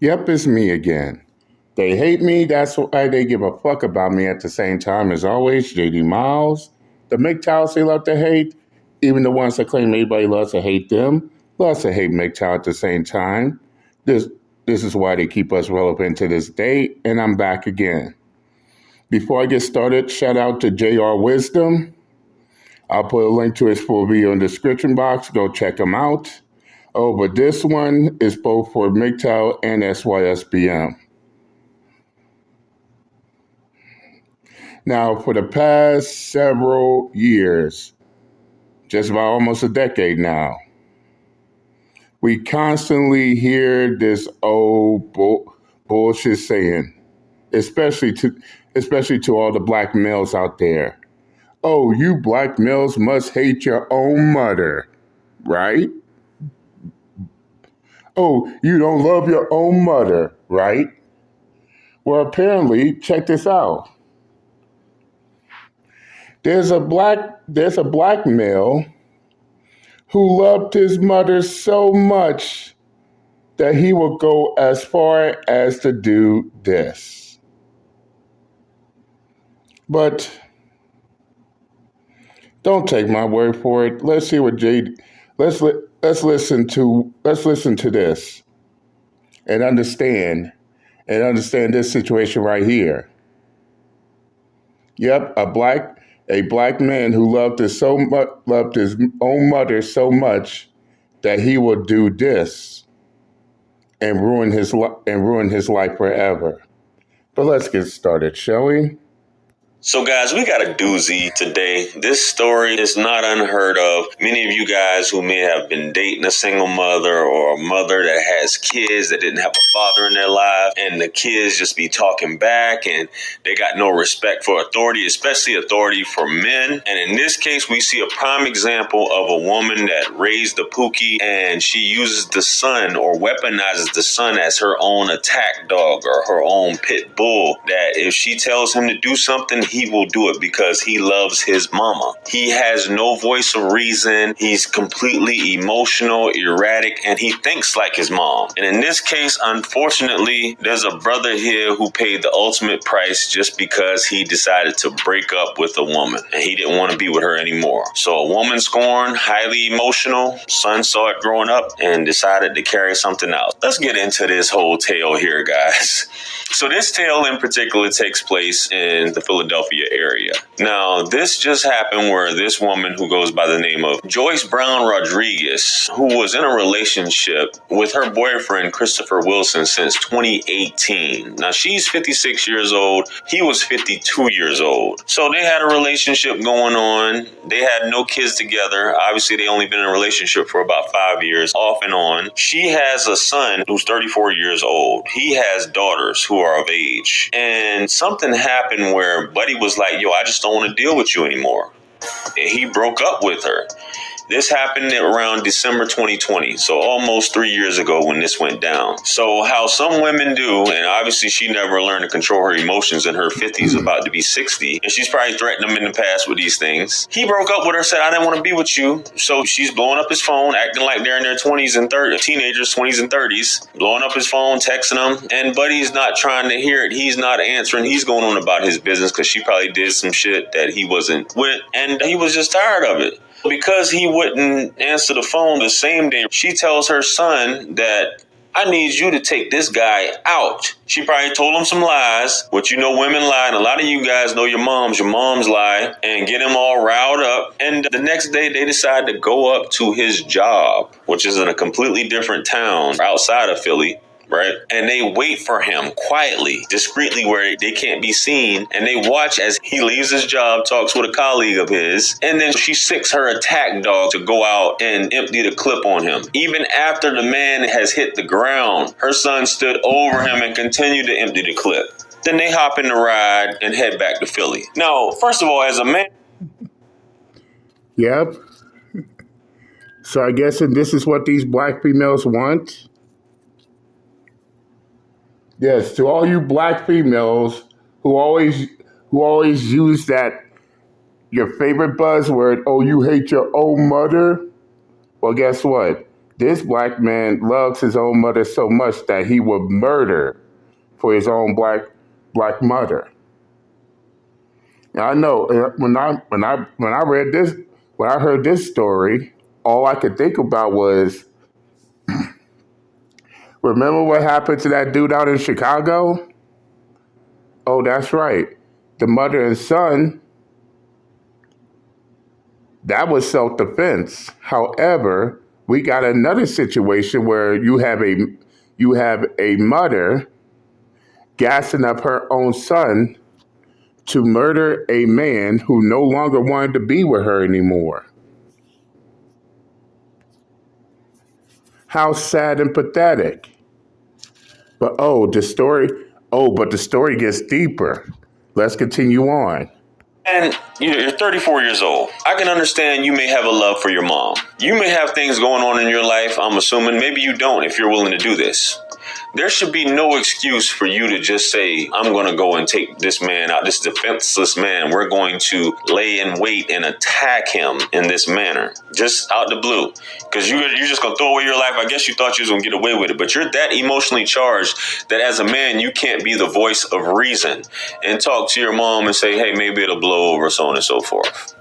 Yep, it's me again. They hate me, that's why they give a fuck about me at the same time. As always, JD Miles. The MGTOWs they love to hate, even the ones that claim everybody loves to hate them, loves to hate MGTOW at the same time. This this is why they keep us relevant to this day, and I'm back again. Before I get started, shout out to JR Wisdom. I'll put a link to his full video in the description box. Go check him out. Oh, but this one is both for MGTOW and SYSBM. Now, for the past several years, just about almost a decade now, we constantly hear this old bullshit saying, especially to all the black males out there. Oh, you black males must hate your own mother, right? Oh, you don't love your own mother, right? Well, apparently, check this out. There's a black male who loved his mother so much that he would go as far as to do this. But don't take my word for it. Let's see what Jade. Let's listen to this and understand this situation right here. Yep, a black man who loved his own mother so much that he would do this and ruin his life forever. But let's get started, shall we? So guys, we got a doozy today. This story is not unheard of. Many of you guys who may have been dating a single mother or a mother that has kids that didn't have a father in their life, and the kids just be talking back and they got no respect for authority, especially authority for men. And in this case, we see a prime example of a woman that raised the pookie, and she uses the son or weaponizes the son as her own attack dog or her own pit bull, that if she tells him to do something, he will do it because he loves his mama. He has no voice of reason. He's completely emotional, erratic, and he thinks like his mom. And in this case, unfortunately, there's a brother here who paid the ultimate price just because he decided to break up with a woman and he didn't want to be with her anymore. So a woman scorned, highly emotional, son saw it growing up and decided to carry something out. Let's get into this whole tale here, guys. So this tale in particular takes place in the Philadelphia area. Now, this just happened where this woman who goes by the name of Joyce Brown Rodriguez, who was in a relationship with her boyfriend, Christopher Wilson, since 2018. Now, she's 56 years old. He was 52 years old. So they had a relationship going on. They had no kids together. Obviously, they only been in a relationship for about 5 years, off and on. She has a son who's 34 years old. He has daughters who are of age. And something happened where Buddy was like, yo, I just don't want to deal with you anymore. And he broke up with her. This happened around December 2020, so almost 3 years ago when this went down. So how some women do, and obviously she never learned to control her emotions in her 50s, about to be 60, and she's probably threatened him in the past with these things. He broke up with her, said, I didn't want to be with you. So she's blowing up his phone, acting like they're in their 20s and 30s, teenagers, 20s and 30s, blowing up his phone, texting him, and Buddy's not trying to hear it. He's not answering. He's going on about his business because she probably did some shit that he wasn't with, and he was just tired of it. Because he wouldn't answer the phone the same day, she tells her son that, I need you to take this guy out. She probably told him some lies, which you know women lie, and a lot of you guys know your moms lie, and get him all riled up. And the next day they decide to go up to his job, which is in a completely different town outside of Philly. Right? And they wait for him quietly, discreetly, where they can't be seen. And they watch as he leaves his job, talks with a colleague of his. And then she sicks her attack dog to go out and empty the clip on him. Even after the man has hit the ground, her son stood over him and continued to empty the clip. Then they hop in the ride and head back to Philly. Now, first of all, as a man... Yep. So I guess this is what these black females want. Yes, to all you black females who always use that your favorite buzzword, oh, you hate your own mother. Well, guess what? This black man loves his own mother so much that he would murder for his own black mother. Now, I know when I read this, when I heard this story, all I could think about was, remember what happened to that dude out in Chicago? Oh, that's right. The mother and son, that was self-defense. However, we got another situation where you have a mother gassing up her own son to murder a man who no longer wanted to be with her anymore. How sad and pathetic. But the story gets deeper. Let's continue on. And you're 34 years old. I can understand you may have a love for your mom. You may have things going on in your life, I'm assuming. Maybe you don't if you're willing to do this. There should be no excuse for you to just say, I'm going to go and take this man out, this defenseless man. We're going to lay in wait and attack him in this manner, just out the blue. Because you're just going to throw away your life. I guess you thought you was going to get away with it, but you're that emotionally charged that as a man, you can't be the voice of reason and talk to your mom and say, hey, maybe it'll blow over, so on and so forth.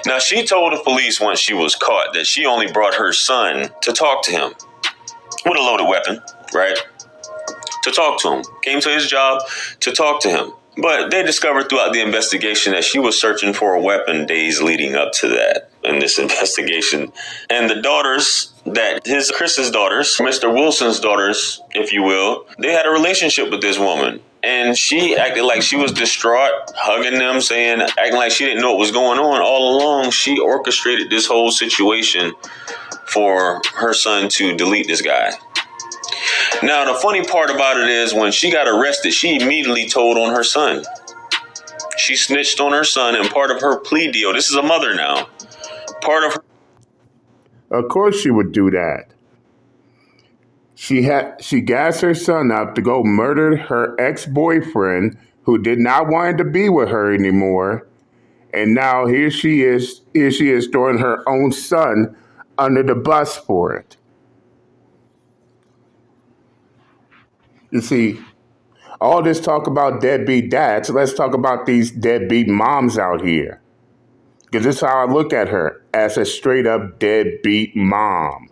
Now, she told the police once she was caught that she only brought her son to talk to him with a loaded weapon, right? To talk to him. Came to his job to talk to him. But they discovered throughout the investigation that she was searching for a weapon days leading up to that in this investigation. And the daughters, Chris's daughters, Mr. Wilson's daughters, if you will, they had a relationship with this woman. And she acted like she was distraught, hugging them, acting like she didn't know what was going on. All along, she orchestrated this whole situation for her son to delete this guy. Now, the funny part about it is when she got arrested, she immediately told on her son. She snitched on her son, and part of her plea deal, this is a mother now, Of course she would do that. She gassed her son up to go murder her ex-boyfriend who did not want to be with her anymore. And now here she is throwing her own son under the bus for it. You see, all this talk about deadbeat dads, let's talk about these deadbeat moms out here. Because this is how I look at her, as a straight up deadbeat mom.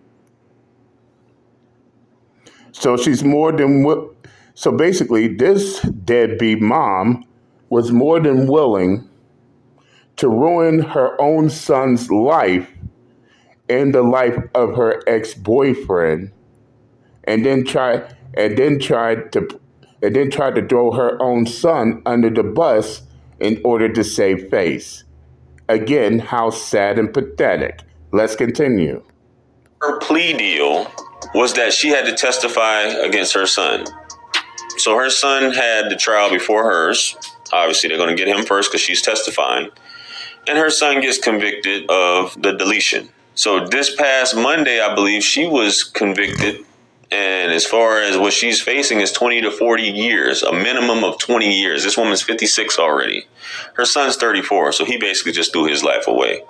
So basically, this deadbeat mom was more than willing to ruin her own son's life and the life of her ex-boyfriend, and then tried to throw her own son under the bus in order to save face. Again, how sad and pathetic. Let's continue. Her plea deal was that she had to testify against her son. So her son had the trial before hers. Obviously, they're going to get him first because she's testifying. And her son gets convicted of the deletion. So this past Monday, I believe, she was convicted. And as far as what she's facing is 20 to 40 years, a minimum of 20 years. This woman's 56 already. Her son's 34, so he basically just threw his life away.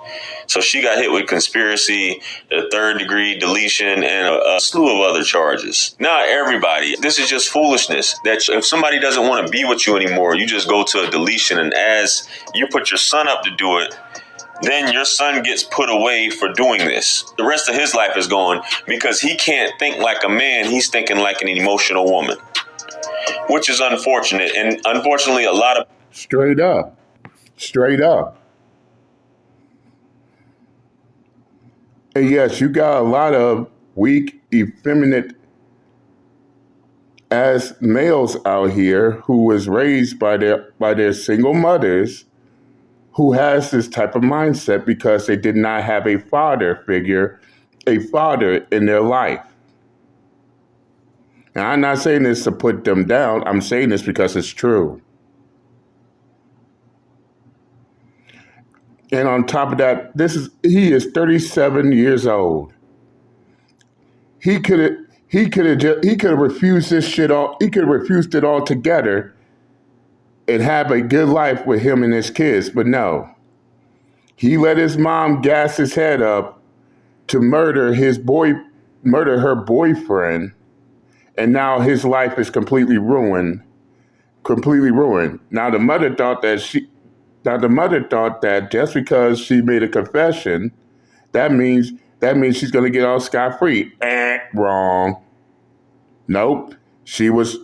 So she got hit with conspiracy, the third-degree deletion, and a slew of other charges. Not everybody. This is just foolishness. That if somebody doesn't want to be with you anymore, you just go to a deletion, and as you put your son up to do it, then your son gets put away for doing this. The rest of his life is gone because he can't think like a man. He's thinking like an emotional woman, which is unfortunate. And unfortunately, a lot of... Straight up. And yes, you got a lot of weak, effeminate as males out here who was raised by their single mothers, who has this type of mindset because they did not have a father figure, a father in their life. Now, I'm not saying this to put them down. I'm saying this because it's true. And on top of that, he is 37 years old. He could have refused this shit all. He could have refused it altogether and have a good life with him and his kids, but no. He let his mom gas his head up to murder his murdered her boyfriend, and now his life is completely ruined. Completely ruined. Now the mother thought that just because she made a confession, that means she's gonna get off scot-free. Wrong. Nope. She was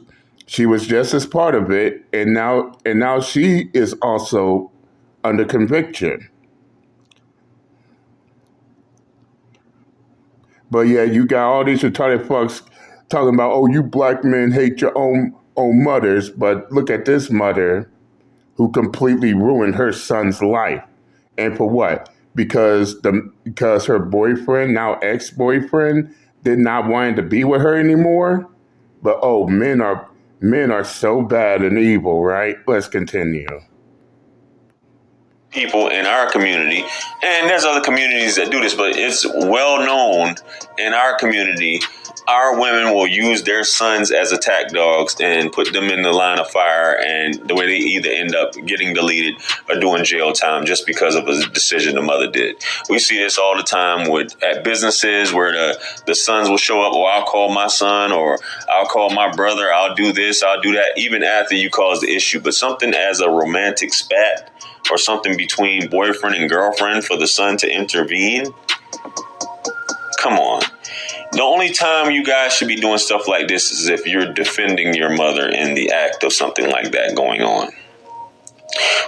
just as part of it, and now she is also under conviction. But yeah, you got all these retarded fucks talking about, oh, you black men hate your own mothers, but look at this mother who completely ruined her son's life. And for what? Because her boyfriend, now ex-boyfriend, did not want to be with her anymore. But oh, men are so bad and evil, right? Let's continue. People in our community, and there's other communities that do this, but it's well known in our community, our women will use their sons as attack dogs and put them in the line of fire, and the way they either end up getting deleted or doing jail time just because of a decision the mother did. We see this all the time at businesses where the sons will show up, or I'll call my son, or I'll call my brother, I'll do this, I'll do that, even after you cause the issue. But something as a romantic spat or something between boyfriend and girlfriend for the son to intervene? Come on. The only time you guys should be doing stuff like this is if you're defending your mother in the act of something like that going on.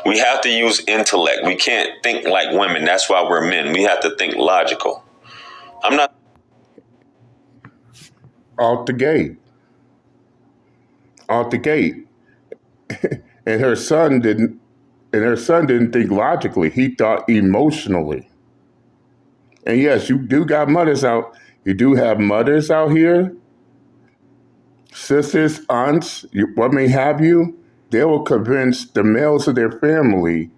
We have to use intellect. We can't think like women. That's why we're men. We have to think logical. I'm not... Out the gate. And her son didn't think logically. He thought emotionally. And yes, you do got mothers out. You do have mothers out here, sisters, aunts, what may have you. They will convince the males of their family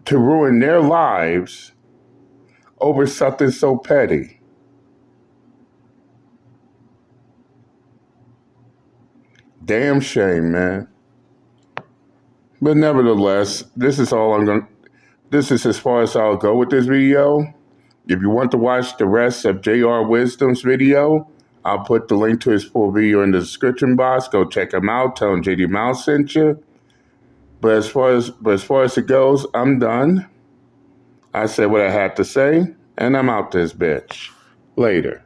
to ruin their lives over something so petty. Damn shame, man. But nevertheless, this is as far as I'll go with this video. If you want to watch the rest of JR Wisdom's video, I'll put the link to his full video in the description box. Go check him out. Tell him JD Mouse sent you. But as far as it goes, I'm done. I said what I had to say, and I'm out this bitch. Later.